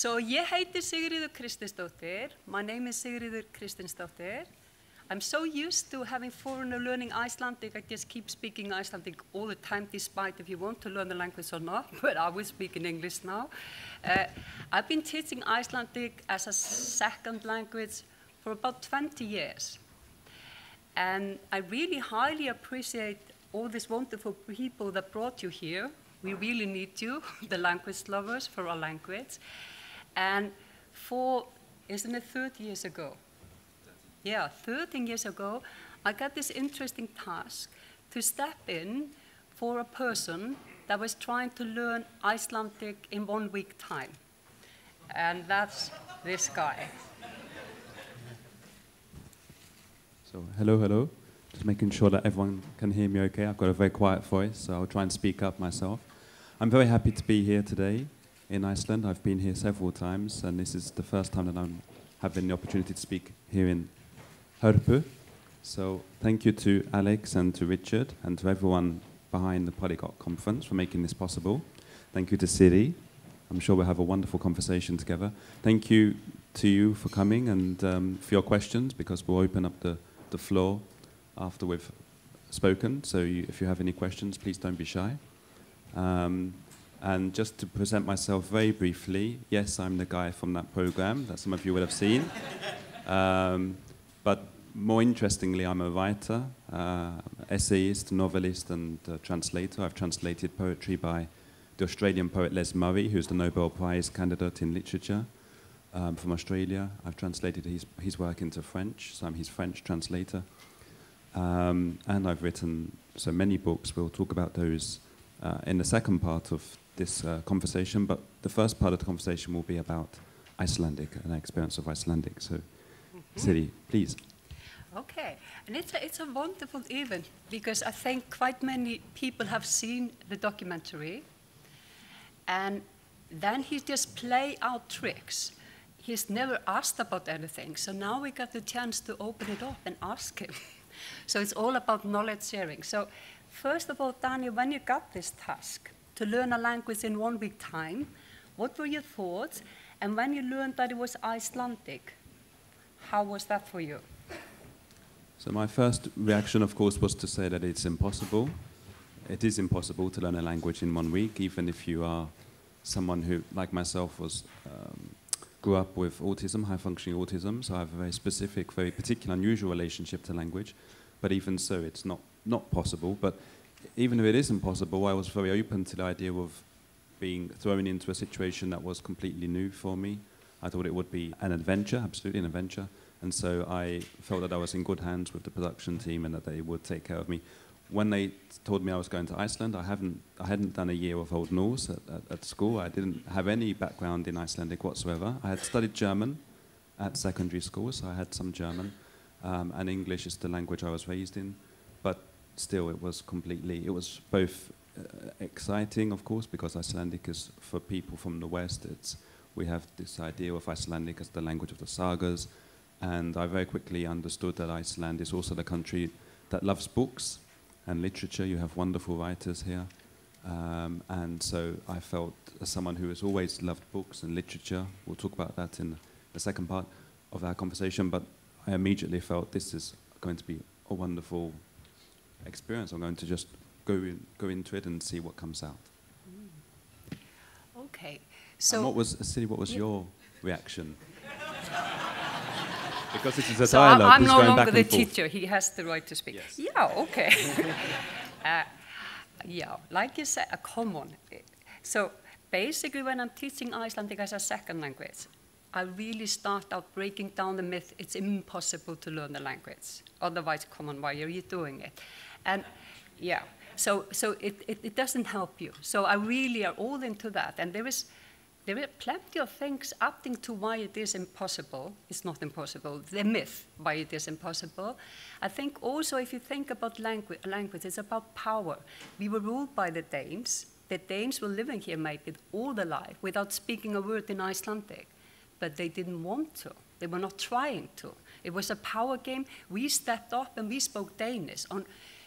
So ég heiti Sigríður Kristinsdóttir. My name is Sigríður Kristinsdóttir. I'm so used to having foreigner learning Icelandic, I just keep speaking Icelandic all the time, despite if you want to learn the language or not, but I will speak in English now. I've been teaching Icelandic as a second language for about 20 years. And I really highly appreciate all these wonderful people that brought you here. We really need you, the language lovers, for our language. And isn't it 30 years ago? Yeah, 13 years ago, I got this interesting task to step in for a person that was trying to learn Icelandic in 1 week time. And that's this guy. So, hello. Just making sure that everyone can hear me okay. I've got a very quiet voice, so I'll try and speak up myself. I'm very happy to be here today in Iceland. I've been here several times, and this is the first time that I'm having the opportunity to speak here in Hörpu. So thank you to Alex and to Richard and to everyone behind the Polyglot conference for making this possible. Thank you to Siri. I'm sure we'll have a wonderful conversation together. Thank you to you for coming and for your questions, because we'll open up the floor after we've spoken. So if you have any questions, please don't be shy. And just to present myself very briefly, yes, I'm the guy from that program that some of you will have seen. But more interestingly, I'm a writer, essayist, novelist, and translator. I've translated poetry by the Australian poet Les Murray, who's the Nobel Prize candidate in literature from Australia. I've translated his work into French, so I'm his French translator. And I've written so many books. We'll talk about those in the second part of this conversation, but the first part of the conversation will be about Icelandic and our experience of Icelandic. So, Siri, please. Okay, and it's a wonderful event, because I think quite many people have seen the documentary, and then he just play out tricks. He's never asked about anything, so now we got the chance to open it up and ask him. So it's all about knowledge sharing. So first of all, Daniel, when you got this task to learn a language in 1 week time, what were your thoughts? And when you learned that it was Icelandic, how was that for you? So my first reaction, of course, was to say that it's impossible. It is impossible to learn a language in 1 week, even if you are someone who, like myself, grew up with autism, high-functioning autism, so I have a very specific, very particular, unusual relationship to language. But even so, it's not possible. But even if it isn't possible, I was very open to the idea of being thrown into a situation that was completely new for me. I thought it would be an adventure, absolutely an adventure. And so I felt that I was in good hands with the production team and that they would take care of me. When they told me I was going to Iceland, I hadn't done a year of Old Norse at school. I didn't have any background in Icelandic whatsoever. I had studied German at secondary school, so I had some German. And English is the language I was raised in. But still, it was both exciting, of course, because Icelandic is, for people from the West, we have this idea of Icelandic as the language of the sagas. And I very quickly understood that Iceland is also the country that loves books and literature. You have wonderful writers here. And so I felt, as someone who has always loved books and literature, we'll talk about that in the second part of our conversation, but I immediately felt this is going to be a wonderful experience. I'm going to just go into it and see what comes out. Okay. So and what was your reaction? Because this is a dialogue. I'm no longer the teacher. He has the right to speak. Yes. Yeah, okay. Yeah, like you said, come on. So basically, when I'm teaching Icelandic as a second language, I really start out breaking down the myth. It's impossible to learn the language. Otherwise, come on, why are you doing it? And yeah, so it doesn't help you. So I really are all into that. And there are plenty of things adding to why it is impossible. It's not impossible. The myth why it is impossible. I think also if you think about language, it's about power. We were ruled by the Danes. The Danes were living here maybe all their life without speaking a word in Icelandic. But they didn't want to. They were not trying to. It was a power game. We stepped up and we spoke Danish.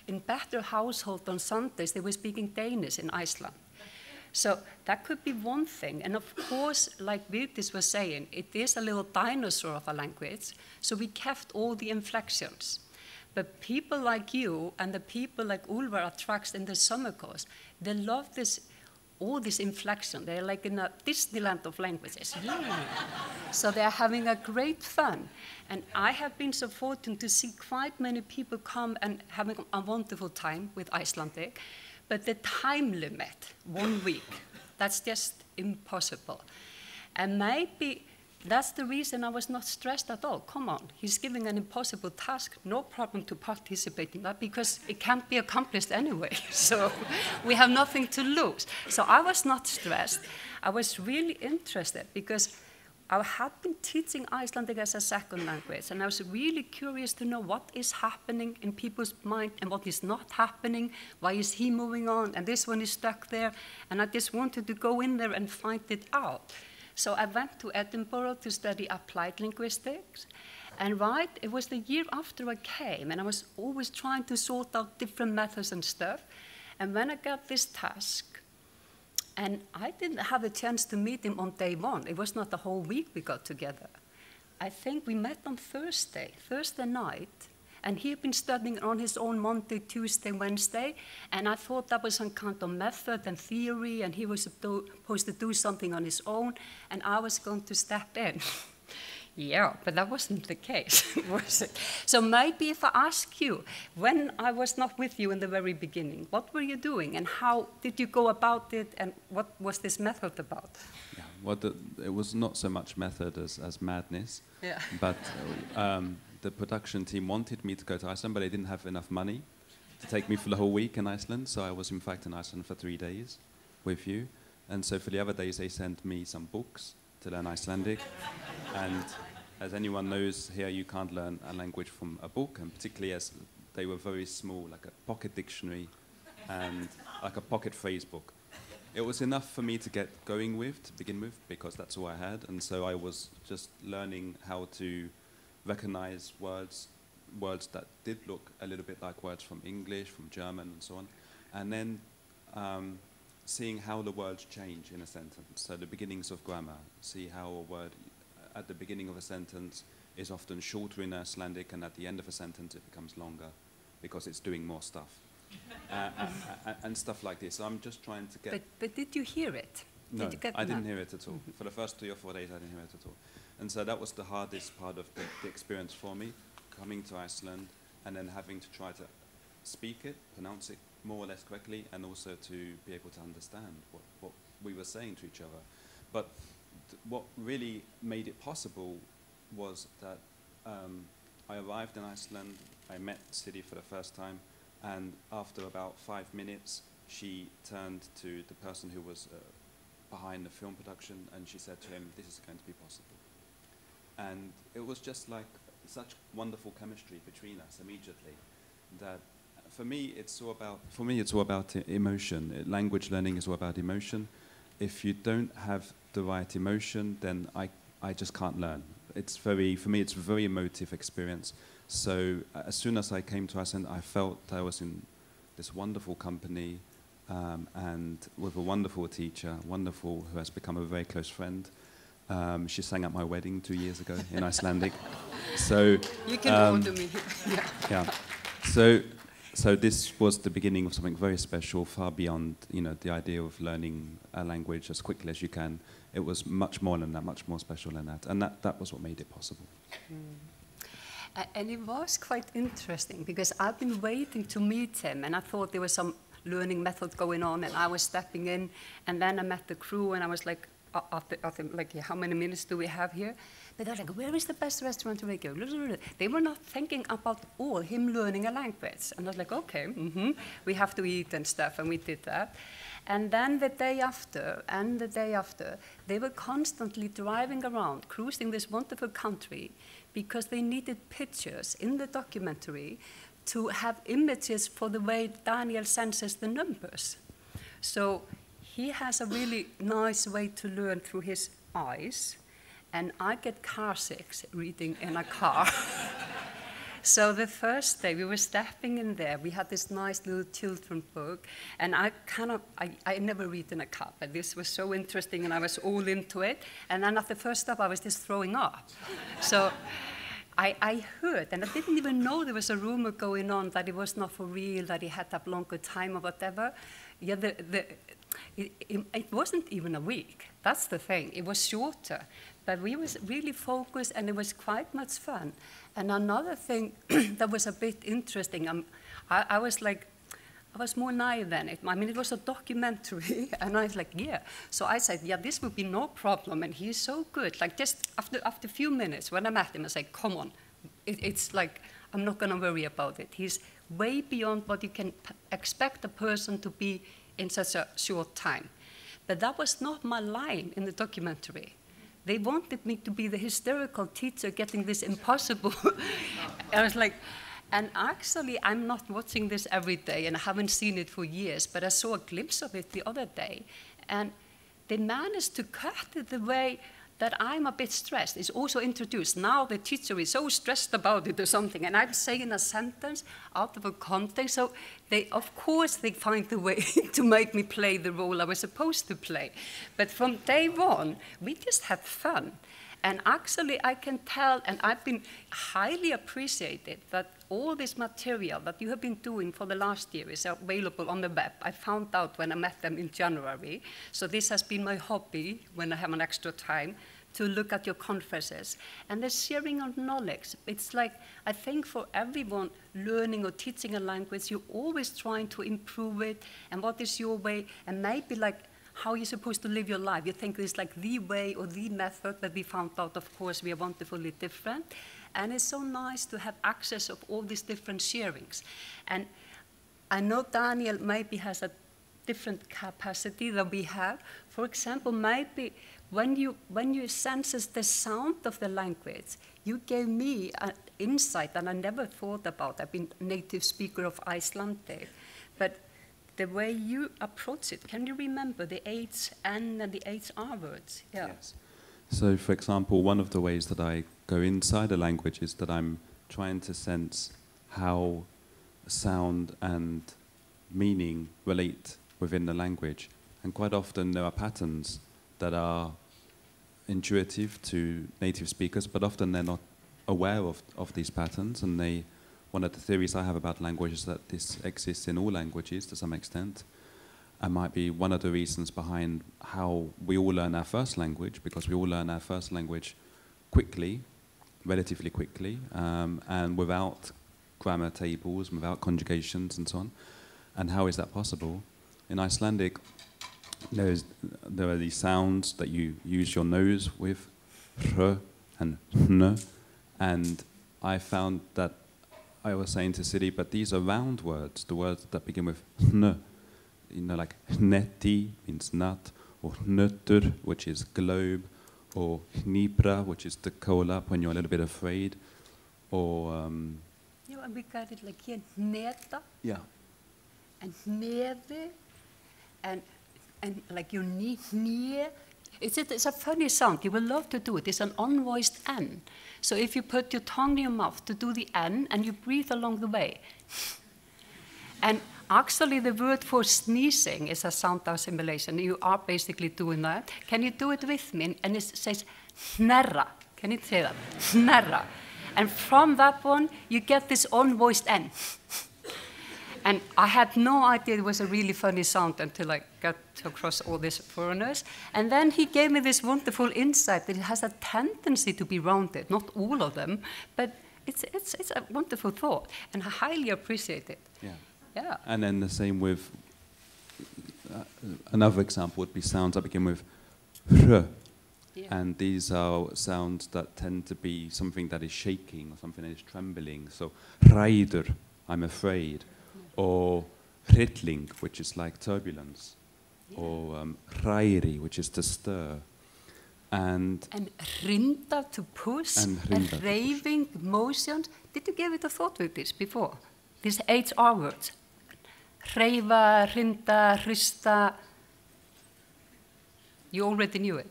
In better household on Sundays, they were speaking Danish in Iceland. So that could be one thing. And of course, like Vigdís was saying, it is a little dinosaur of a language, so we kept all the inflections. But people like you and the people like Ulvar attracts in the summer course, they love this, all this inflection. They're like in a Disneyland of languages. Yeah. So they're having a great fun. And I have been so fortunate to see quite many people come and having a wonderful time with Icelandic. But the time limit, 1 week, that's just impossible. And maybe that's the reason I was not stressed at all. Come on, he's giving an impossible task, no problem to participate in that because it can't be accomplished anyway. So we have nothing to lose. So I was not stressed. I was really interested because I had been teaching Icelandic as a second language, and I was really curious to know what is happening in people's mind and what is not happening. Why is he moving on and this one is stuck there? And I just wanted to go in there and find it out. So I went to Edinburgh to study applied linguistics. And it was the year after I came, and I was always trying to sort out different methods and stuff. And when I got this task, and I didn't have a chance to meet him on day one. It was not the whole week we got together. I think we met on Thursday night, and he had been studying on his own Monday, Tuesday, Wednesday, and I thought that was some kind of method and theory, and he was supposed to do something on his own, and I was going to step in. Yeah, but that wasn't the case, was it? So maybe if I ask you, when I was not with you in the very beginning, what were you doing and how did you go about it and what was this method about? Yeah, well, it was not so much method as madness, yeah. But the production team wanted me to go to Iceland, but they didn't have enough money to take me for the whole week in Iceland, so I was in fact in Iceland for 3 days with you. And so for the other days they sent me some books to learn Icelandic. And as anyone knows, here you can't learn a language from a book, and particularly as they were very small, like a pocket dictionary and like a pocket phrase book. It was enough for me to get going with, to begin with, because that's all I had. And so I was just learning how to recognize words that did look a little bit like words from English, from German, and so on. And then seeing how the words change in a sentence. So the beginnings of grammar, see how a word at the beginning of a sentence is often shorter in Icelandic, and at the end of a sentence it becomes longer because it's doing more stuff. And stuff like this. So I'm just trying to get... But did you hear it? No, I didn't hear it at all. For the first 3 or 4 days I didn't hear it at all. And so that was the hardest part of the experience for me, coming to Iceland and then having to try to speak it, pronounce it more or less correctly, and also to be able to understand what we were saying to each other. But what really made it possible was that I arrived in Iceland, I met Siri for the first time, and after about 5 minutes, she turned to the person who was behind the film production, and she said to him, "This is going to be possible." And it was just like such wonderful chemistry between us immediately that for me it's all about emotion. Language learning is all about emotion. If you don't have the right emotion, then I just can't learn. For me, it's a very emotive experience. So as soon as I came to Iceland, I felt I was in this wonderful company and with a wonderful teacher, who has become a very close friend. She sang at my wedding 2 years ago in Icelandic. So you can order me. Yeah. So this was the beginning of something very special, far beyond the idea of learning a language as quickly as you can. It was much more than that, much more special than that, and that was what made it possible. And it was quite interesting because I've been waiting to meet him, and I thought there was some learning method going on, and I was stepping in, and then I met the crew, and I was like, how many minutes do we have here? But they're like, where is the best restaurant in Reykjavík? They were not thinking about him learning a language. And I was like, okay, we have to eat and stuff, and we did that. And then the day after, and the day after, they were constantly driving around, cruising this wonderful country, because they needed pictures in the documentary to have images for the way Daniel senses the numbers. So he has a really nice way to learn through his eyes, and I get car sick reading in a car. So the first day we were stepping in there, we had this nice little children's book, and I never read in a cab, but this was so interesting, and I was all into it. And then at the first step, I was just throwing up. So I heard, and I didn't even know there was a rumor going on that it was not for real, that he had to have longer time or whatever. Yeah, it wasn't even a week. That's the thing. It was shorter. But we was really focused, and it was quite much fun. And another thing that was a bit interesting, I was more naive than it. I mean, it was a documentary, and I was like, yeah. So I said, yeah, this would be no problem, and he's so good. Like, just after a few minutes, when I met him, I said, come on. It's like, I'm not going to worry about it. He's way beyond what you can expect a person to be in such a short time. But that was not my line in the documentary. They wanted me to be the hysterical teacher getting this impossible. I was like, and actually, I'm not watching this every day, and I haven't seen it for years, but I saw a glimpse of it the other day. And they managed to cut it the way that I'm a bit stressed. It's also introduced. Now the teacher is so stressed about it or something, and I'm saying a sentence out of a context. So of course, they find a way to make me play the role I was supposed to play. But from day one, we just had fun. And actually, I can tell, and I've been highly appreciated that all this material that you have been doing for the last year is available on the web. I found out when I met them in January. So this has been my hobby when I have an extra time to look at your conferences. And the sharing of knowledge, it's like, I think for everyone learning or teaching a language, you're always trying to improve it, and what is your way, and maybe like, how you're supposed to live your life. You think it's like the way or the method, but we found out, of course, we are wonderfully different. And it's so nice to have access of all these different sharings. And I know Daniel maybe has a different capacity than we have. For example, maybe when you sense the sound of the language, you gave me an insight that I never thought about. I've been a native speaker of Icelandic, but the way you approach it, can you remember the H-N and the H-R words? Yeah. Yes. So, for example, one of the ways that I go inside a language is that I'm trying to sense how sound and meaning relate within the language. And quite often there are patterns that are intuitive to native speakers, but often they're not aware of these patterns, and one of the theories I have about language is that this exists in all languages to some extent, and might be one of the reasons behind how we all learn our first language, because we all learn our first language quickly, relatively quickly, and without grammar tables, without conjugations and so on. And how is that possible? In Icelandic, there are these sounds that you use your nose with, r and n, and I found that I was saying to Siri, but these are round words, the words that begin with n, you know, like hneti means nut, or hnöttur, which is globe, or hnipra, which is to curl up when you're a little bit afraid, or... yeah, and we got it like here, hneta, yeah, and hnefi, and like your knee. It's a funny sound. You will love to do it. It's an unvoiced N. So if you put your tongue in your mouth to do the N, and you breathe along the way. And actually, the word for sneezing is a sound assimilation. You are basically doing that. Can you do it with me? And it says hnerra. Can you say that? Hnerra. And from that one, you get this unvoiced N. And I had no idea it was a really funny sound until I got across all these foreigners. And then he gave me this wonderful insight that it has a tendency to be rounded, not all of them, but it's a wonderful thought, and I highly appreciate it. Yeah. Yeah. And then the same with, another example would be sounds that begin with r. Yeah. And these are sounds that tend to be something that is shaking or something that is trembling. So, hræður, I'm afraid. Or hrylling, which is like turbulence, yeah. Or hræri, which is to stir, and hrinda, to push, and raving, motions. Did you give it a thought with this before? These HR words, hreyfa, hrinda, hrista. You already knew it.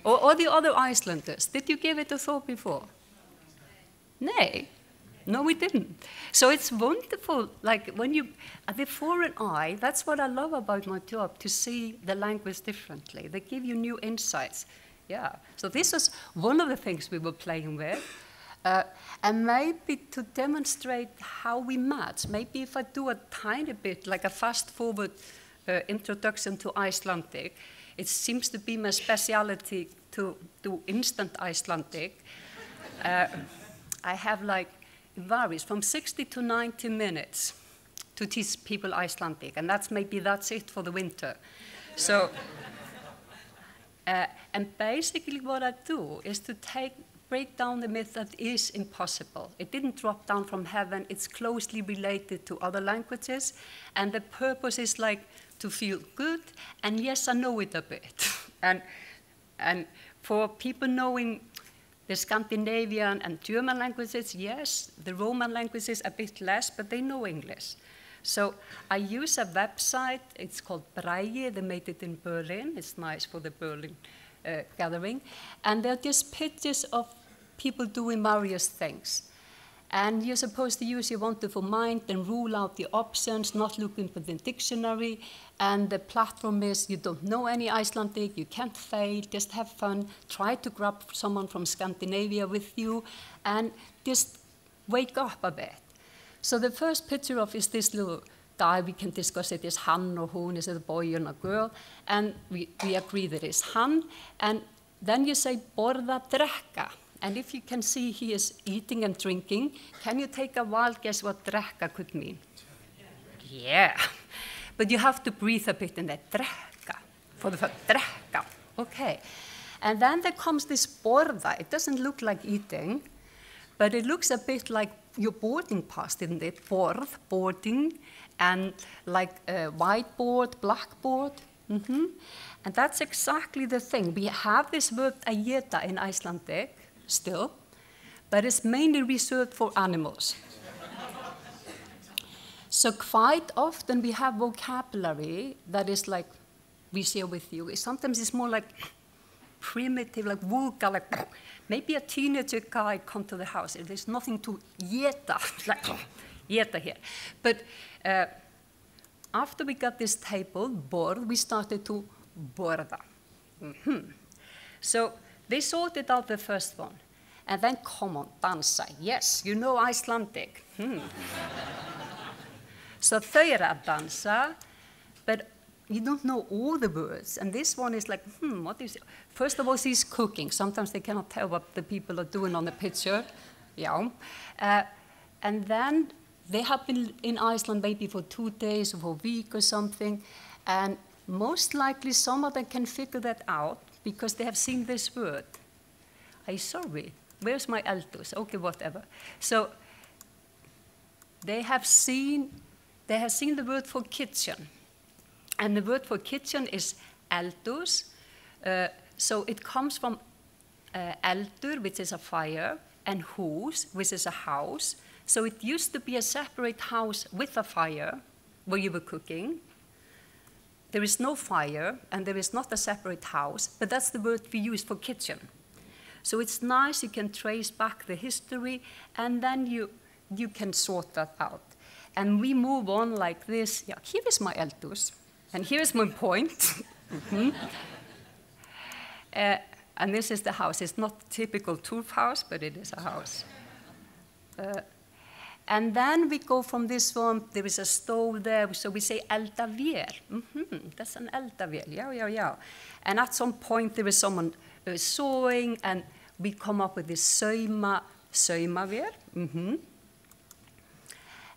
Or the other Icelanders. Did you give it a thought before? Nay. No, we didn't. So it's wonderful, like when you, the foreign eye, that's what I love about my job, to see the language differently. They give you new insights. Yeah, so this was one of the things we were playing with. And maybe to demonstrate how we match, maybe if I do a tiny bit, like a fast-forward introduction to Icelandic, it seems to be my specialty to do instant Icelandic. I have like, it varies from 60 to 90 minutes to teach people Icelandic, and that's it for the winter. So, and basically what I do is to break down the myth that is impossible. It didn't drop down from heaven. It's closely related to other languages, and the purpose is like to feel good, and yes, I know it a bit. And for people knowing the Scandinavian and German languages, yes, the Roman languages a bit less, but they know English. So I use a website, it's called Bragi, they made it in Berlin, it's nice for the Berlin gathering, and they're just pictures of people doing various things. And you're supposed to use your wonderful mind and rule out the options, not looking for the dictionary. And the platform is you don't know any Icelandic, you can't fail, just have fun, try to grab someone from Scandinavia with you, and just wake up a bit. So the first picture of is this little guy, we can discuss it, is han or hun, is it a boy or a girl, and we agree that it's han, and then you say borða drekka. And if you can see he is eating and drinking, can you take a wild guess what drekka could mean? Yeah. But you have to breathe a bit in that drekka, for the drekka. Okay. And then there comes this borða. It doesn't look like eating, but it looks a bit like your boarding pass, didn't it? Borð, boarding, and like whiteboard, blackboard. Mm-hmm. And that's exactly the thing. We have this verb æta in Icelandic, still, but it's mainly reserved for animals. So quite often we have vocabulary that is like we share with you. Sometimes it's more like primitive, like vulgar, like maybe a teenager guy come to the house. There's nothing to æta, like æta here. But after we got this table, borð, we started to borða. Mm-hmm. So they sorted out the first one. And then, come on, dansa. Yes, you know Icelandic. So þau eru að dansa, but you don't know all the words. And this one is like, what is it? First of all, she's cooking. Sometimes they cannot tell what the people are doing on the picture. Yeah. And then they have been in Iceland maybe for 2 days or for a week or something. And most likely some of them can figure that out because they have seen this word. I'm sorry, where's my eldus? Okay, whatever. So they have seen the word for kitchen. And the word for kitchen is eldus. So it comes from eldur, which is a fire, and hús, which is a house. So it used to be a separate house with a fire where you were cooking. There is no fire, and there is not a separate house, but that's the word we use for kitchen. So it's nice, you can trace back the history, and then you can sort that out. And we move on like this. Yeah, here is my eldus, and here is my point. And this is the house. It's not a typical turf house, but it is a house. And then we go from this one, there is a stove there, so we say eldavél. That's an eldavél, yeah. And at some point there is someone sewing, and we come up with this saumavél.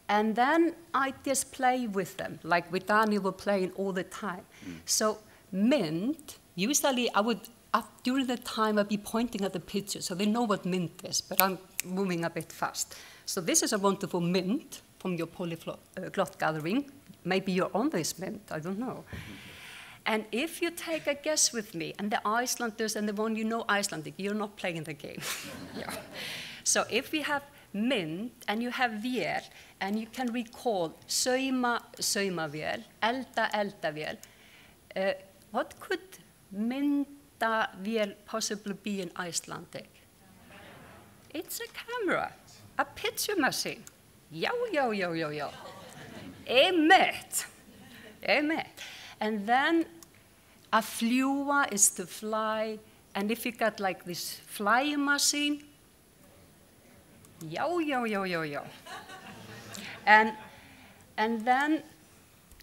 And then I just play with them, like with Daniel, we're playing all the time. So mint, usually during the time I'd be pointing at the picture, so they know what mint is, but I'm moving a bit fast. So this is a wonderful mint from your Polyglot gathering. Maybe you're on this mint, I don't know. And if you take a guess with me, and the Icelanders and the one you know Icelandic, you're not playing the game. Yeah. So if we have mint, and you have vél, and you can recall saumavél, eldavél, what could mint myndavél possibly be in Icelandic? It's a camera, a picture machine. Já. Einmitt. And then a fljúga is to fly, and if you got like this flying machine, já. And then,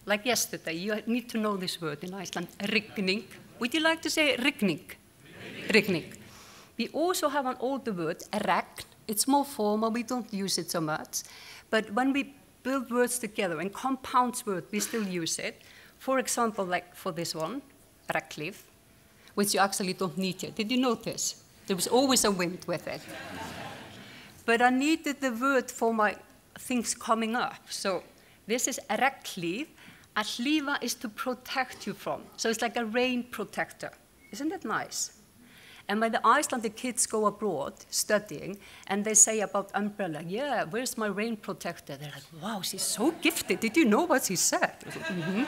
like yesterday, you need to know this word in Iceland, rigning. Would you like to say rigning? Rigning. We also have an older word, regn. It's more formal, we don't use it so much. But when we build words together and compound words, we still use it. For example, like for this one, regnhlíf, which you actually don't need here. Did you notice? There was always a wind with it. But I needed the word for my things coming up. So this is regnhlíf. A hlífa is to protect you from. So it's like a rain protector. Isn't it nice? And when the Icelandic kids go abroad studying, and they say about umbrella, yeah, where's my rain protector? They're like, wow, she's so gifted. Did you know what she said? Mm-hmm.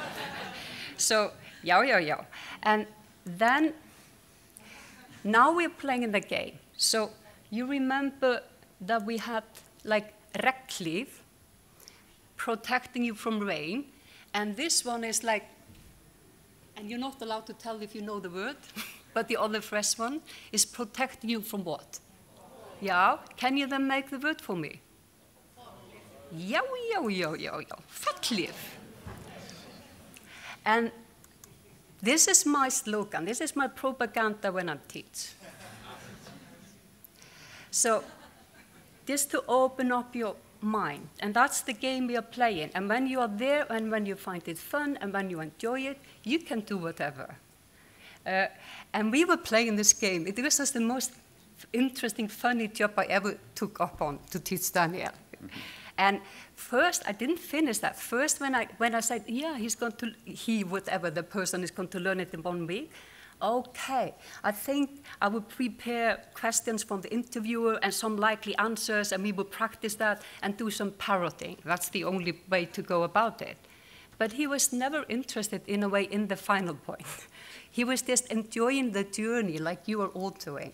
So, já. And then, now we're playing in the game. So you remember that we had like regnhlíf, protecting you from rain, and this one is like, and you're not allowed to tell if you know the word, but the other fresh one is protecting you from what? Yeah, can you then make the word for me? Já. Fallhlíf. And this is my slogan, this is my propaganda when I teach. So, just to open up your mind, and that's the game we are playing. And when you are there, and when you find it fun, and when you enjoy it, you can do whatever. And we were playing this game. It was just the most interesting, funny job I ever took up on to teach Daniel. Mm-hmm. And first, I didn't finish that. First, when I said, yeah, whatever the person is going to learn it in 1 week. Okay, I think I would prepare questions from the interviewer and some likely answers, and we would practice that and do some parroting. That's the only way to go about it. But he was never interested, in a way, in the final point. He was just enjoying the journey like you are all doing.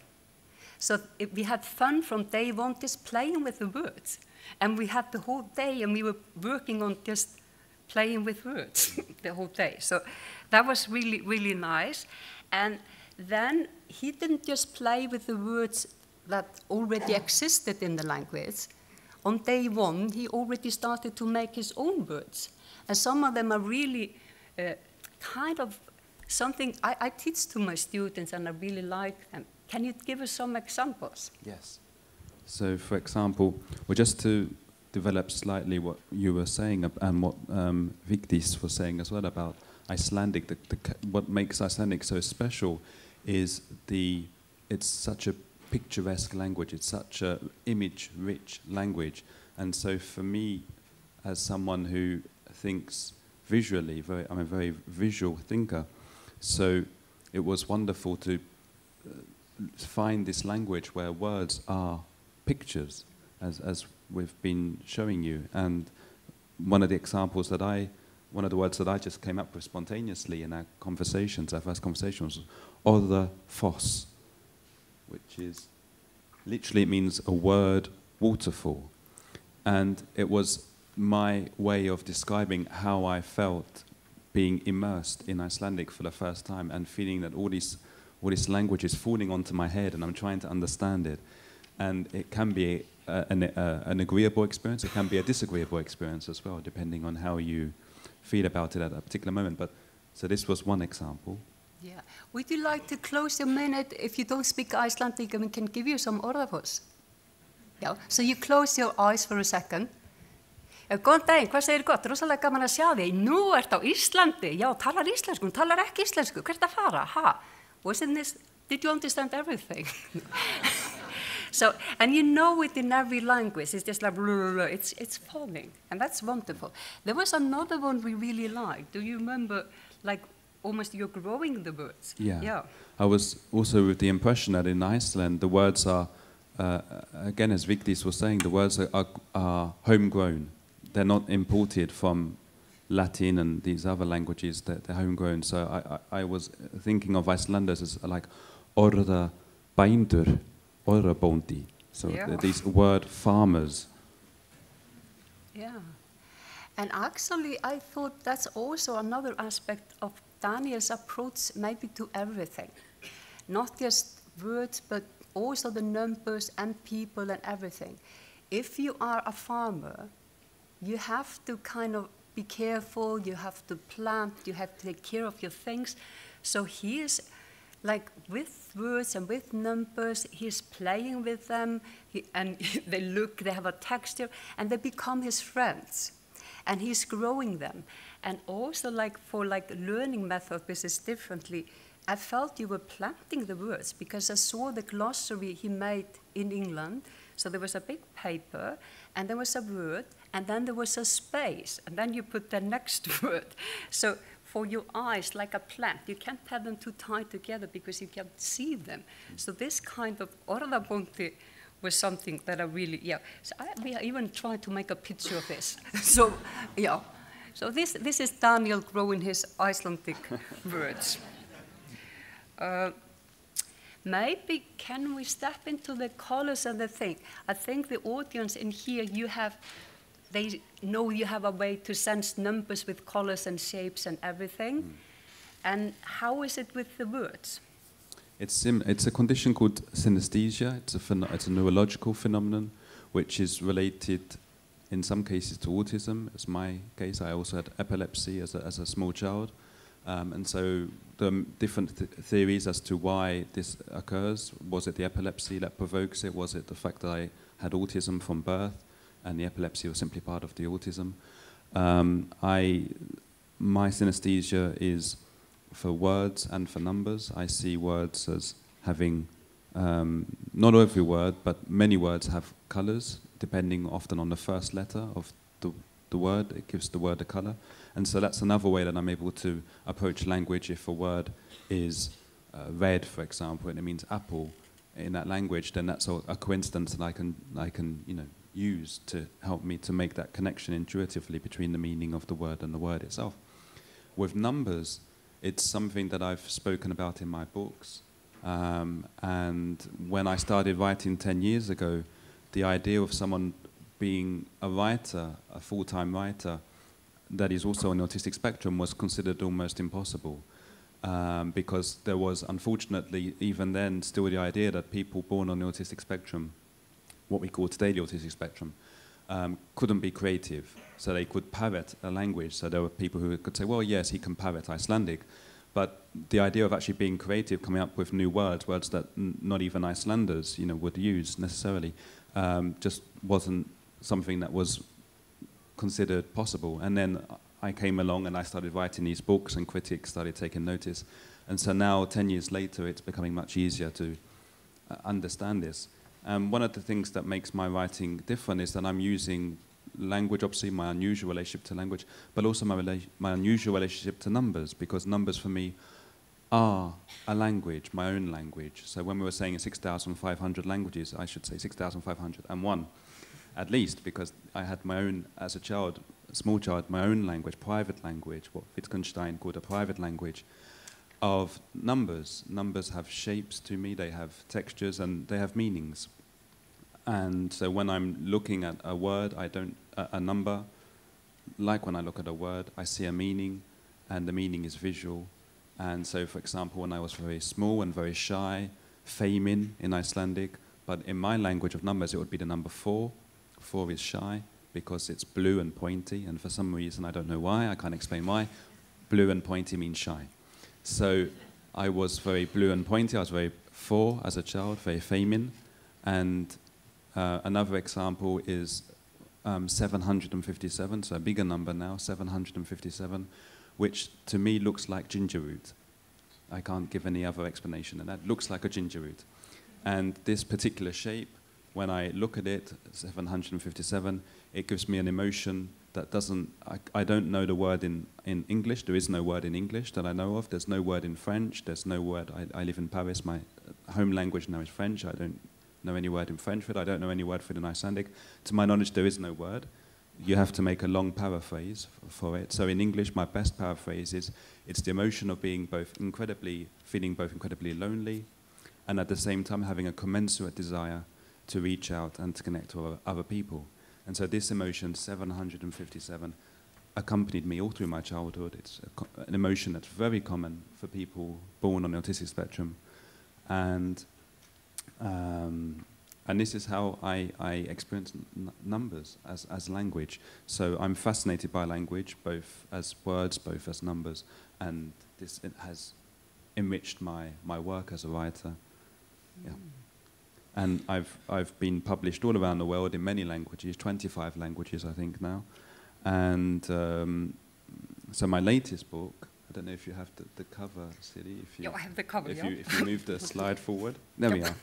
So we had fun from day one, just playing with the words. And we had the whole day, and we were working on just playing with words the whole day. So that was really, really nice. And then he didn't just play with the words that already existed in the language. On day one, he already started to make his own words. And some of them are really kind of something I teach to my students, and I really like them. Can you give us some examples? Yes. So, for example, well, just to develop slightly what you were saying and what Vigdís was saying as well about Icelandic, what makes Icelandic so special is it's such a picturesque language, it's such a image-rich language. And so for me, as someone who thinks visually, I'm a very visual thinker, so it was wonderful to find this language where words are pictures, as we've been showing you. And one of the words that I just came up with spontaneously in our first conversation was other foss, which is literally, it means a word waterfall. And it was my way of describing how I felt being immersed in Icelandic for the first time and feeling that all this language is falling onto my head and I'm trying to understand it. And it can be an agreeable experience, it can be a disagreeable experience as well, depending on how you feel about it at a particular moment. But so this was one example. Yeah. Would you like to close a minute? If you don't speak Icelandic, we can give you some orðafos. Yeah. So you close your eyes for a second. Góðan daginn, hvað segir gott? Rosalega gaman að sjá þig. Nú ert á Íslandi. Já, talar íslensku, talar ekki íslensku. Hvert að fara? Ha? Wasn't this? Did you understand everything? So, and you know it in every language. It's just like, it's falling. And that's wonderful. There was another one we really liked. Do you remember, like, almost you're growing the words? Yeah. I was also with the impression that in Iceland, the words are, again, as Vigdís was saying, the words are homegrown. They're not imported from Latin and these other languages, they're homegrown. So I was thinking of Icelanders as like orða bændur, orða bóndi. So these word farmers. Yeah. And actually, I thought that's also another aspect of Daniel's approach maybe to everything. Not just words, but also the numbers and people and everything. If you are a farmer, you have to kind of be careful, you have to plant, you have to take care of your things. So he is like with words and with numbers, he's playing with them, and they have a texture, and they become his friends. And he's growing them. And also like for like learning method, this is differently. I felt you were planting the words because I saw the glossary he made in England. So there was a big paper, and there was a word, and then there was a space, and then you put the next word. So for your eyes, like a plant, you can't have them too tight together because you can't see them. So this kind of orðabóndi was something that I really, So we even tried to make a picture of this. So, So this is Daniel growing his Icelandic words. Maybe can we step into the colors and the thing? I think the audience in here, they know you have a way to sense numbers with colors and shapes and everything. And how is it with the words? It's a condition called synesthesia. It's a neurological phenomenon which is related in some cases to autism. As my case, I also had epilepsy as a small child. And so there are different theories as to why this occurs. Was it the epilepsy that provokes it? Was it the fact that I had autism from birth and the epilepsy was simply part of the autism? My synesthesia is for words and for numbers. I see words as having, not every word, but many words have colors, depending often on the first letter of the word. It gives the word a color. And so that's another way that I'm able to approach language. If a word is red, for example, and it means apple in that language, then that's a coincidence that I can use to help me to make that connection intuitively between the meaning of the word and the word itself. With numbers, it's something that I've spoken about in my books. And when I started writing 10 years ago, the idea of someone being a writer, a full-time writer, that is also on the autistic spectrum was considered almost impossible. Because there was, unfortunately, even then, still the idea that people born on the autistic spectrum, what we call today the autistic spectrum, couldn't be creative. So they could parrot a language. So there were people who could say, well, yes, he can parrot Icelandic. But the idea of actually being creative, coming up with new words that not even Icelanders would use necessarily, just wasn't something that was considered possible. And then I came along and I started writing these books and critics started taking notice. And so now, 10 years later, it's becoming much easier to understand this. One of the things that makes my writing different is that I'm using language, obviously my unusual relationship to language, but also my unusual relationship to numbers, because numbers for me are a language, my own language. So when we were saying 6,500 languages, I should say 6,501 at least, because I had my own, as a child, a small child, my own language, private language, what Wittgenstein called a private language of numbers. Numbers have shapes to me, they have textures, and they have meanings. And so when I'm looking at a word, a number, like when I look at a word, I see a meaning, and the meaning is visual. And so, for example, when I was very small and very shy, feimin in Icelandic, but in my language of numbers, it would be the number 4. 4 is shy, because it's blue and pointy, and for some reason, I don't know why, I can't explain why, blue and pointy means shy. So I was very blue and pointy, I was very 4 as a child, very feimin. And another example is 757, so a bigger number now, 757, which to me looks like ginger root. I can't give any other explanation, and that looks like a ginger root. And this particular shape, when I look at it, 757, it gives me an emotion that doesn't, I don't know the word in English. There is no word in English that I know of. There's no word in French. There's no word, I live in Paris. My home language now is French. I don't know any word in French for it. I don't know any word for it in Icelandic. To my knowledge, there is no word. you have to make a long paraphrase for it. So in English, my best paraphrase is, it's the emotion of being feeling both incredibly lonely, and at the same time having a commensurate desire to reach out and to connect to other people. And so this emotion, 757, accompanied me all through my childhood. It's an emotion that's very common for people born on the autistic spectrum. And this is how I experience numbers as language. So I'm fascinated by language, both as words, both as numbers, and it has enriched my work as a writer. Yeah. And I've been published all around the world in many languages, 25 languages I think now. And so my latest book, I don't know if you have the cover, Siri. I have the cover, if you move the slide forward. There we are.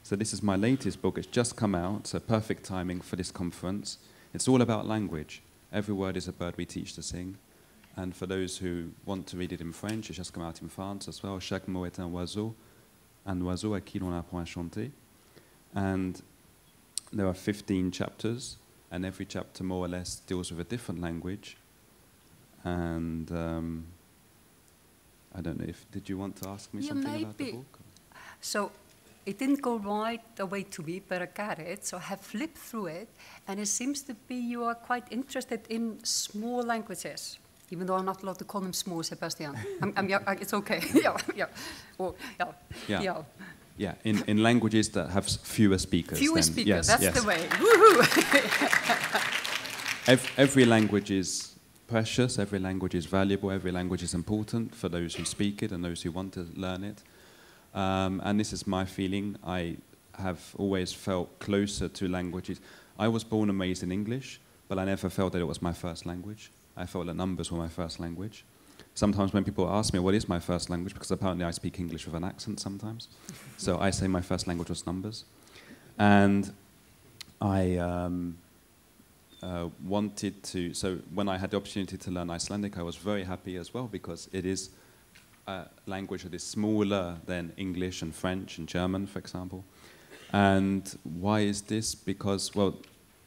So this is my latest book. It's just come out, so perfect timing for this conference. It's all about language. Every word is a bird we teach to sing. And for those who want to read it in French, it's just come out in France as well. Chaque mot est un oiseau à qui l'on apprend à chanter. And there are 15 chapters, and every chapter more or less deals with a different language. And I don't know did you want to ask me something about the book? So it didn't go right away to me, but I got it. So I have flipped through it, and it seems to be you are quite interested in small languages, even though I'm not allowed to call them small, Sebastian. It's okay. Yeah, in languages that have fewer speakers. Fewer speakers, yes, that's the way. Woohoo! Every language is precious, every language is valuable, every language is important for those who speak it and those who want to learn it. And this is my feeling. I have always felt closer to languages. I was born and raised in English, but I never felt that it was my first language. I felt that numbers were my first language. Sometimes when people ask me what is my first language, because apparently I speak English with an accent sometimes, so I say my first language was numbers. And I wanted to, so when I had the opportunity to learn Icelandic, I was very happy as well, because it is a language that is smaller than English and French and German, for example. And why is this? Because, well,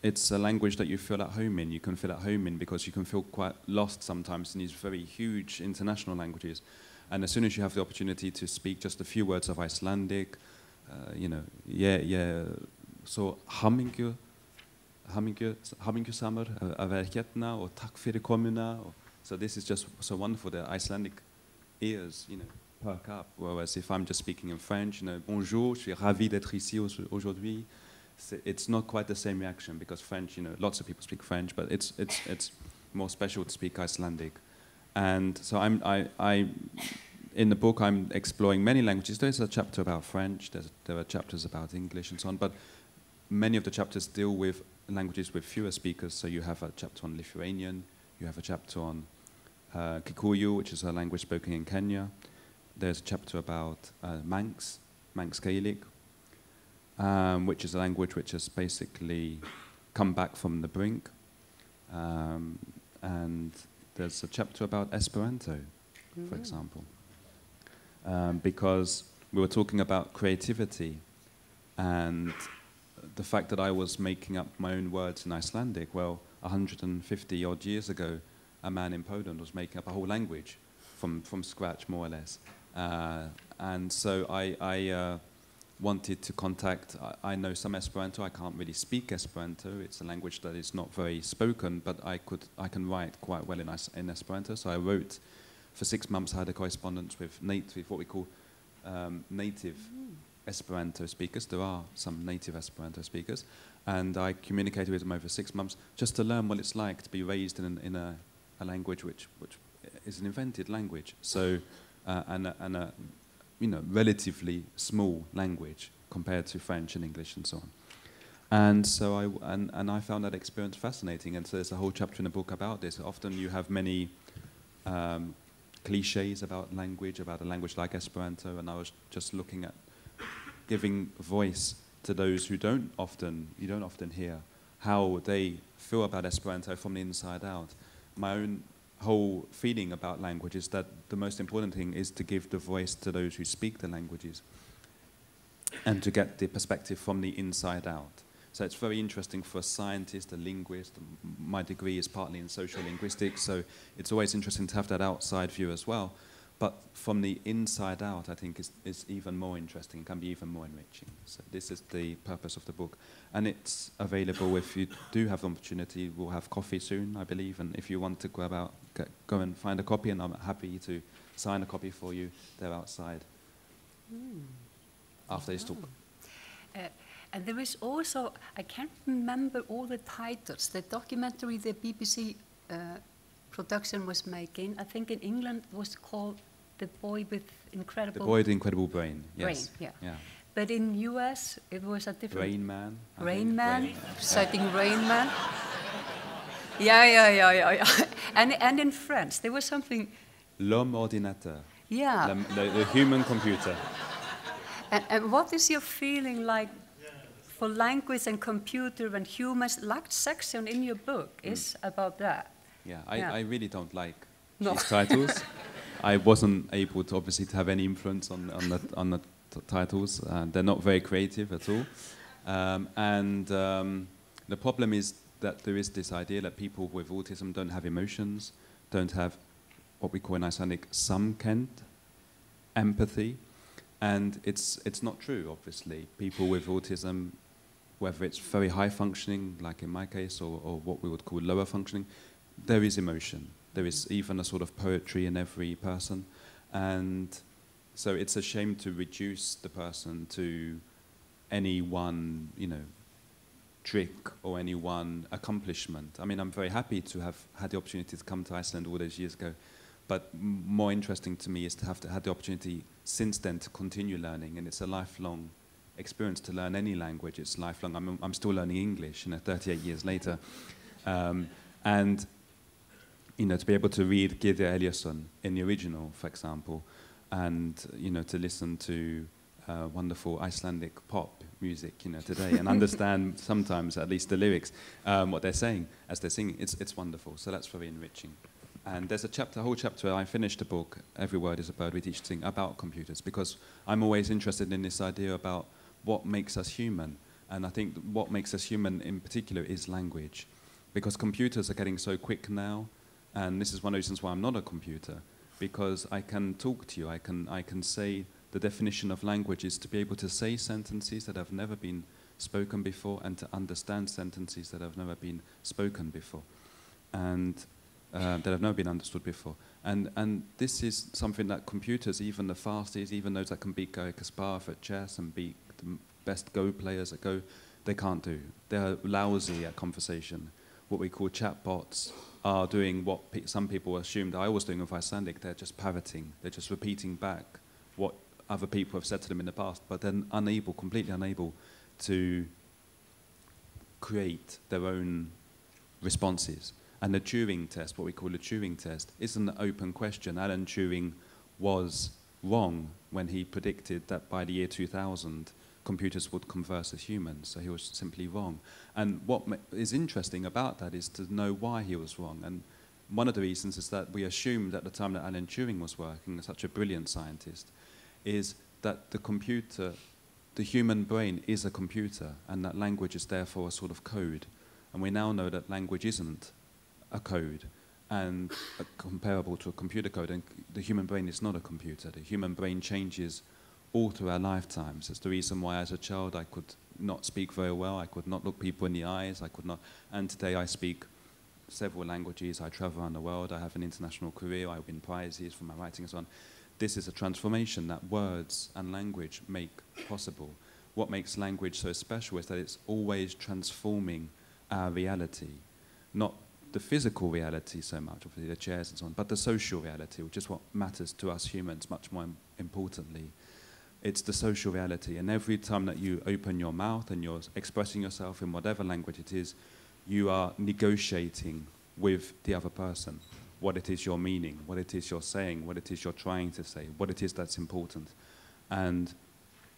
it's a language that you feel at home in. You can feel at home in because you can feel quite lost sometimes in these very huge international languages. And as soon as you have the opportunity to speak just a few words of Icelandic, so hamingju samar að vera hérna og takk fyrir komuna. So this is just so wonderful. The Icelandic ears, perk up. Whereas if I'm just speaking in French, bonjour, je suis ravi d'être ici aujourd'hui. It's not quite the same reaction, because French, lots of people speak French, but it's more special to speak Icelandic. And so in the book I'm exploring many languages. There's a chapter about French, there are chapters about English and so on, but many of the chapters deal with languages with fewer speakers. So you have a chapter on Lithuanian, you have a chapter on Kikuyu, which is a language spoken in Kenya. There's a chapter about Manx Gaelic, which is a language which has basically come back from the brink. And there's a chapter about Esperanto, for example. Because we were talking about creativity and the fact that I was making up my own words in Icelandic. Well, 150 odd years ago, a man in Poland was making up a whole language from scratch, more or less. And so I wanted to contact, I know some Esperanto, I can't really speak Esperanto, it's a language that is not very spoken, but I can write quite well in Esperanto, so I wrote, for 6 months I had a correspondence with what we call native Esperanto speakers. There are some native Esperanto speakers, and I communicated with them over 6 months just to learn what it's like to be raised in a language which is an invented language, so and a relatively small language compared to French and English and so on. And so I found that experience fascinating, and so there's a whole chapter in the book about this. Often you have many cliches about a language like Esperanto, and I was just looking at giving voice to those who you don't often hear how they feel about Esperanto from the inside out. My own whole feeling about language is that the most important thing is to give the voice to those who speak the languages and to get the perspective from the inside out. So it's very interesting for a scientist, a linguist. My degree is partly in social linguistics, so it's always interesting to have that outside view as well. But from the inside out, I think is even more interesting, can be even more enriching. So this is the purpose of the book. And it's available if you do have the opportunity. We'll have coffee soon, I believe, and if you want to go and find a copy, and I'm happy to sign a copy for you, they're outside after this talk. And there is also, I can't remember all the titles, the documentary the BBC production was making, I think in England was called The Boy with Incredible... The Boy with the Incredible Brain, yes. Brain, yeah. But in US, it was a different... Rain Man. Rain Man, citing Rain Man. Yeah. And in French, there was something... L'homme ordinateur. Yeah. The human computer. And what is your feeling like for language and computer and humans? Last section in your book is about that. Yeah, I really don't like these titles. I wasn't able to obviously to have any influence on the titles. They're not very creative at all. The problem is that there is this idea that people with autism don't have emotions, don't have what we call in Icelandic samkennd, empathy. And it's not true, obviously. People with autism, whether it's very high functioning, like in my case, or what we would call lower functioning, there is emotion. There is even a sort of poetry in every person. And so it's a shame to reduce the person to any one, trick or any one accomplishment. I mean, I'm very happy to have had the opportunity to come to Iceland all those years ago. But more interesting to me is to have had the opportunity since then to continue learning, and it's a lifelong experience to learn any language. It's lifelong. I'm still learning English, 38 years later, and to be able to read Gyrðir Elíasson in the original, for example, and to listen to wonderful Icelandic pop music, today, and understand sometimes at least the lyrics, what they're saying as they're singing. It's wonderful. So that's very enriching. And there's a whole chapter, I finished the book, Every Word is a Bird, we teach thing about computers, because I'm always interested in this idea about what makes us human. And I think what makes us human in particular is language. Because computers are getting so quick now, and this is one of the reasons why I'm not a computer, because I can talk to you, I can say the definition of language is to be able to say sentences that have never been spoken before, and to understand sentences that have never been spoken before. And that have never been understood before. And this is something that computers, even the fastest, even those that can beat Garry Kasparov at chess and beat the best Go players at Go, they can't do. They're lousy at conversation. What we call chatbots are doing what some people assumed I was doing with Icelandic. They're just parroting. They're just repeating back what other people have said to them in the past, but then completely unable to create their own responses. And the Turing test, what we call the Turing test, isn't an open question. Alan Turing was wrong when he predicted that by the year 2000, computers would converse as humans. So he was simply wrong. And what is interesting about that is to know why he was wrong. And one of the reasons is that we assumed at the time that Alan Turing was working, such a brilliant scientist, is that the human brain is a computer, and that language is therefore a sort of code. And we now know that language isn't a code and comparable to a computer code, and the human brain is not a computer. The human brain changes all through our lifetimes. It's the reason why as a child I could not speak very well, I could not look people in the eyes, and today I speak several languages, I travel around the world, I have an international career, I win prizes for my writing and so on. This is a transformation that words and language make possible. What makes language so special is that it's always transforming our reality, not the physical reality so much, obviously the chairs and so on, but the social reality, which is what matters to us humans much more importantly. It's the social reality, and every time that you open your mouth and you're expressing yourself in whatever language it is, you are negotiating with the other person what it is you're meaning, what it is you're saying, what it is you're trying to say, what it is that's important. And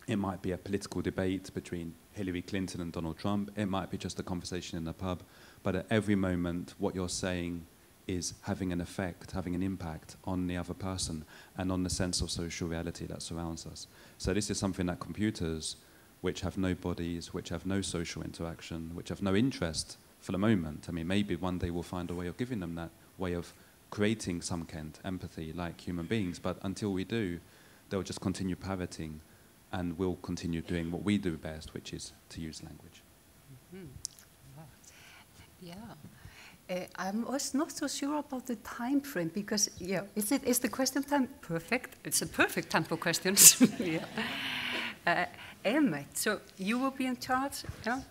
it might be a political debate between Hillary Clinton and Donald Trump. It might be just a conversation in a pub. But at every moment, what you're saying is having an effect, having an impact on the other person and on the sense of social reality that surrounds us. So this is something that computers which have no bodies, which have no social interaction, which have no interest for the moment. I mean, maybe one day we'll find a way of giving them that way of creating some kind of empathy like human beings, but until we do, they'll just continue parroting, and we'll continue doing what we do best, which is to use language. Mm-hmm. Wow. Yeah. I was not so sure about the time frame because, yeah, is the question time perfect? It's a perfect time for questions. Yeah. Emmett, so you will be in charge, yeah?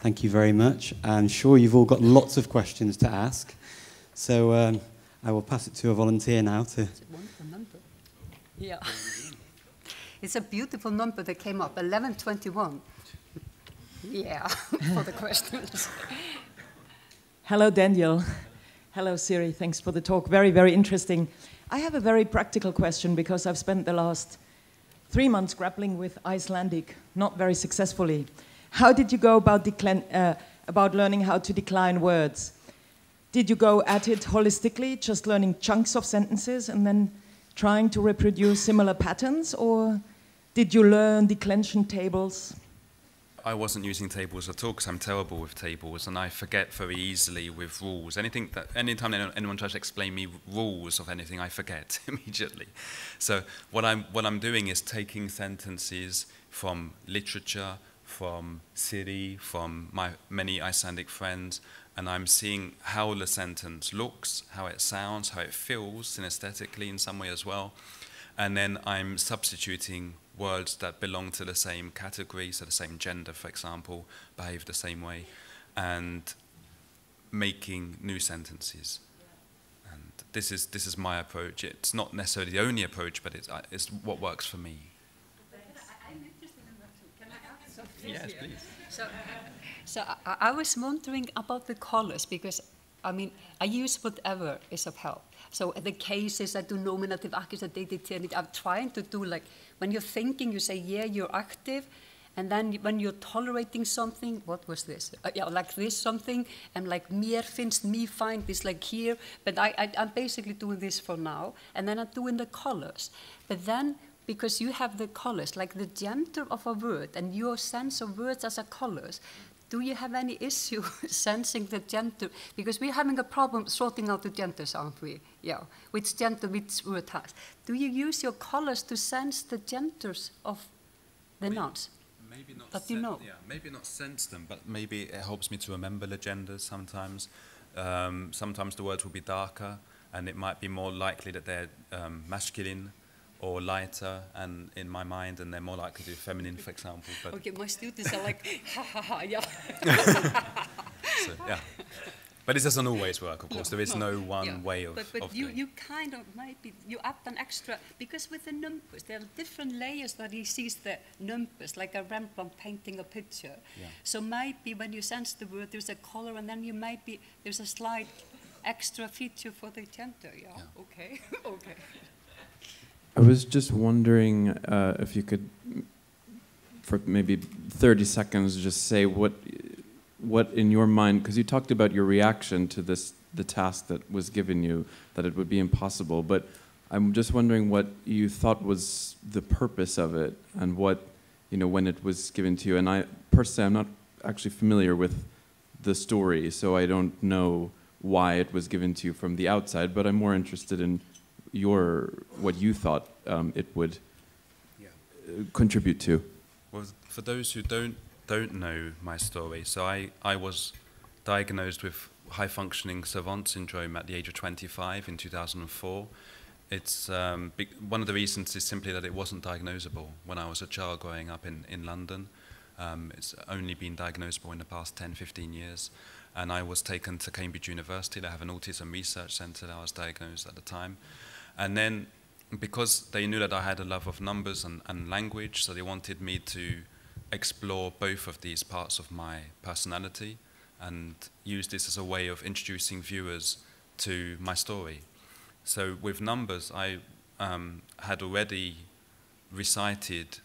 Thank you very much. I'm sure you've all got lots of questions to ask. So I will pass it to a volunteer now to... It's a wonderful number. Yeah. It's a beautiful number that came up, 1121. Yeah, for the questions. Hello, Daniel. Hello, Siri. Thanks for the talk. Very, very interesting. I have a very practical question because I've spent the last 3 months grappling with Icelandic, not very successfully. How did you go about learning how to decline words? Did you go at it holistically, just learning chunks of sentences and then trying to reproduce similar patterns, or did you learn declension tables? I wasn't using tables at all because I'm terrible with tables and I forget very easily with rules. Anytime anyone tries to explain me rules of anything, I forget immediately. So what I'm doing is taking sentences from literature, from Siri, from my many Icelandic friends, and I'm seeing how the sentence looks, how it sounds, how it feels synesthetically in some way as well. And then I'm substituting words that belong to the same category, so the same gender, for example, behave the same way, and making new sentences. And this is my approach. It's not necessarily the only approach, but it's what works for me. I'm interested in that too. Can I ask something? Yes, please. So I was wondering about the colors because, I mean, I use whatever is of help. So the cases, I do nominative, accusative, I'm trying to do like, when you're thinking, you say, yeah, you're active, and then when you're tolerating something, what was this? Yeah, like this something, and like mér finnst, me find this like here, but I'm basically doing this for now, and then I'm doing the colors. But then, because you have the colors, like the gender of a word, and your sense of words as a colors, do you have any issue sensing the gender? Because we're having a problem sorting out the genders, aren't we? Yeah, which gender which word has. Do you use your colors to sense the genders of the nouns? Maybe not. That you know. Yeah, maybe not sense them, but maybe it helps me to remember the genders sometimes. Sometimes the words will be darker, and it might be more likely that they're masculine or lighter, and in my mind, and they're more likely to be feminine, for example. But okay, my students are like, ha ha ha, yeah. So, yeah. But it doesn't always work, of course. There is no one way of But doing it. you kind of maybe, you add an extra, because with the numbers, there are different layers that he sees the numbers, like a Rembrandt painting a picture. Yeah. So maybe when you sense the word, there's a color, and then there's a slight extra feature for the gender, yeah? Okay, okay. I was just wondering if you could, for maybe 30 seconds, just say what in your mind, because you talked about your reaction to the task that was given you, that it would be impossible, but I'm just wondering what you thought was the purpose of it, and what, when it was given to you. And I, personally, I'm not actually familiar with the story, so I don't know why it was given to you from the outside, but I'm more interested in what you thought it would contribute to. Well, for those who don't know my story, so I was diagnosed with high-functioning savant syndrome at the age of 25 in 2004. It's one of the reasons is simply that it wasn't diagnosable when I was a child growing up in London. It's only been diagnosable in the past 10, 15 years. And I was taken to Cambridge University. They have an autism research centre that I was diagnosed at the time. And then, because they knew that I had a love of numbers and language, so they wanted me to explore both of these parts of my personality and use this as a way of introducing viewers to my story. So with numbers, I had already recited,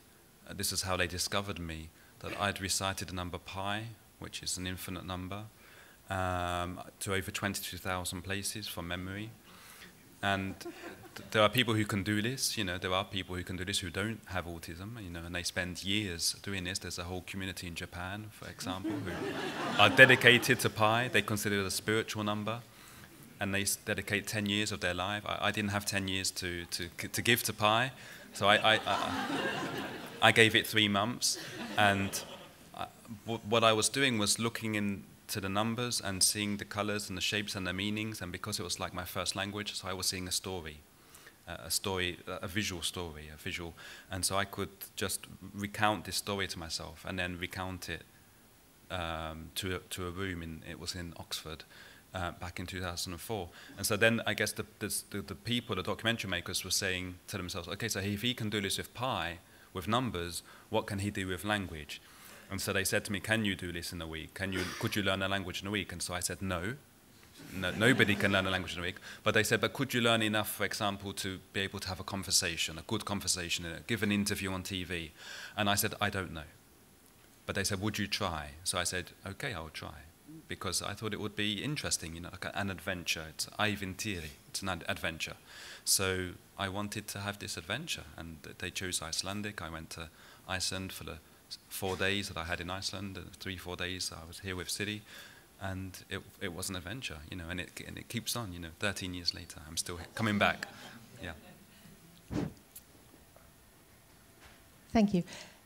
this is how they discovered me, that I'd recited the number pi, which is an infinite number, to over 22,000 places from memory. And there are people who can do this, you know, there are people who can do this who don't have autism, you know, and they spend years doing this. There's a whole community in Japan, for example, who are dedicated to pi. They consider it a spiritual number, and they dedicate 10 years of their life. I didn't have 10 years to give to pi, so I gave it 3 months, and what I was doing was looking into the numbers and seeing the colors and the shapes and the meanings, and because it was like my first language, so I was seeing a story, a visual story, and so I could just recount this story to myself and then recount it to a room it was in Oxford back in 2004. And so then I guess the people, the documentary makers, were saying to themselves, okay, so if he can do this with pi, with numbers, what can he do with language? And so they said to me, can you do this in a week? Could you learn a language in a week? And so I said, no, nobody can learn a language in a week. But they said, but could you learn enough, for example, to be able to have a conversation, a good conversation, give an interview on TV? And I said, I don't know. But they said, would you try? So I said, okay, I'll try. Because I thought it would be interesting, you know, like an adventure. It's Ævintýri, it's an adventure. So I wanted to have this adventure, and they chose Icelandic. I went to Iceland for the 4 days that I had in Iceland, 3-4 days I was here with Siri, and it was an adventure, you know, and it keeps on, you know, 13 years later, I'm still coming back, yeah. Thank you.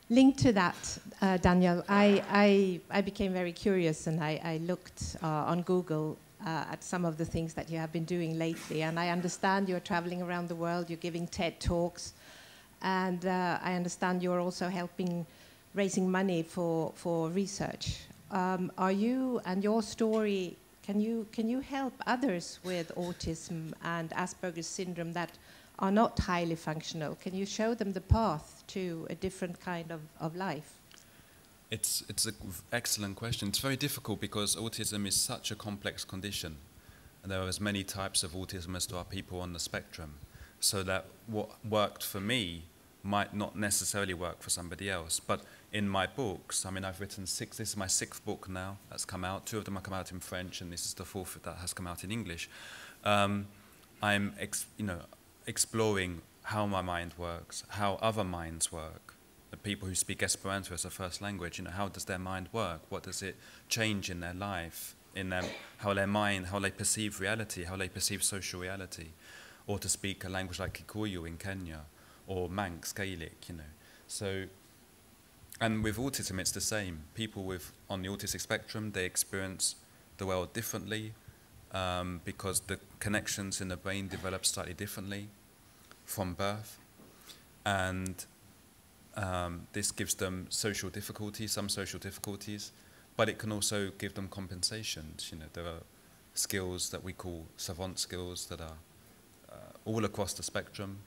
Linked to that, Daniel, I became very curious, and I looked on Google at some of the things that you have been doing lately, and I understand you're traveling around the world, you're giving TED Talks, and I understand you're also raising money for research. Are you and your story, can you help others with autism and Asperger's syndrome that are not highly functional? Can you show them the path to a different kind of life? It's an excellent question. It's very difficult because autism is such a complex condition, and there are as many types of autism as there are people on the spectrum, so that what worked for me might not necessarily work for somebody else. But in my books, I mean, I've written 6, this is my 6th book now that's come out. 2 of them have come out in French, and this is the 4th that has come out in English. I'm exploring how my mind works, how other minds work. The people who speak Esperanto as a first language, you know, how does their mind work? What does it change in their life, how they perceive reality, how they perceive social reality? Or to speak a language like Kikuyu in Kenya, or Manx, Gaelic, you know. So, and with autism, it's the same. People on the autistic spectrum, they experience the world differently because the connections in the brain develop slightly differently from birth. And this gives them some social difficulties, but it can also give them compensations. You know, there are skills that we call savant skills that are all across the spectrum.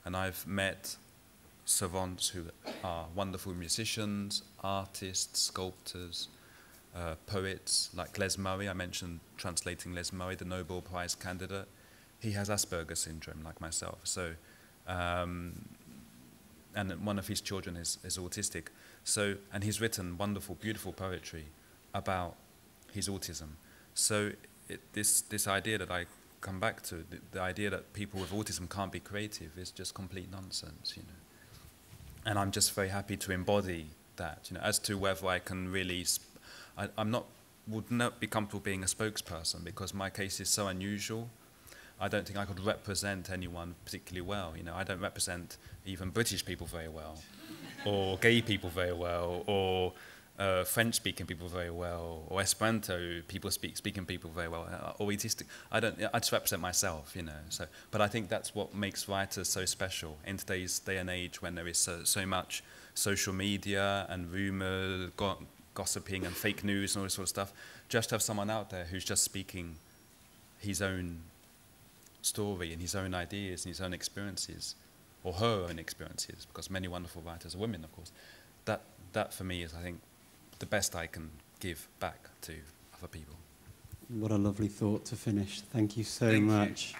And I've met savants who are wonderful musicians, artists, sculptors, poets, like Les Murray. I mentioned translating Les Murray, the Nobel Prize candidate. He has Asperger's syndrome, like myself. So, and one of his children is autistic. So, and he's written wonderful, beautiful poetry about his autism. So, this idea that I come back to, the idea that people with autism can't be creative is just complete nonsense, you know. And I'm just very happy to embody that, you know. As to whether I can really, would not be comfortable being a spokesperson because my case is so unusual. I don't think I could represent anyone particularly well, you know. I don't represent even British people very well, or gay people very well, or French-speaking people very well, or Esperanto speaking people very well, or autistic. I just represent myself, you know. So, but I think that's what makes writers so special in today's day and age, when there is so much social media and rumour, gossiping and fake news and all this sort of stuff. Just have someone out there who's just speaking his own story and his own ideas and his own experiences, or her own experiences, because many wonderful writers are women, of course. That for me is, I think, the best I can give back to other people. What a lovely thought to finish. Thank you so much.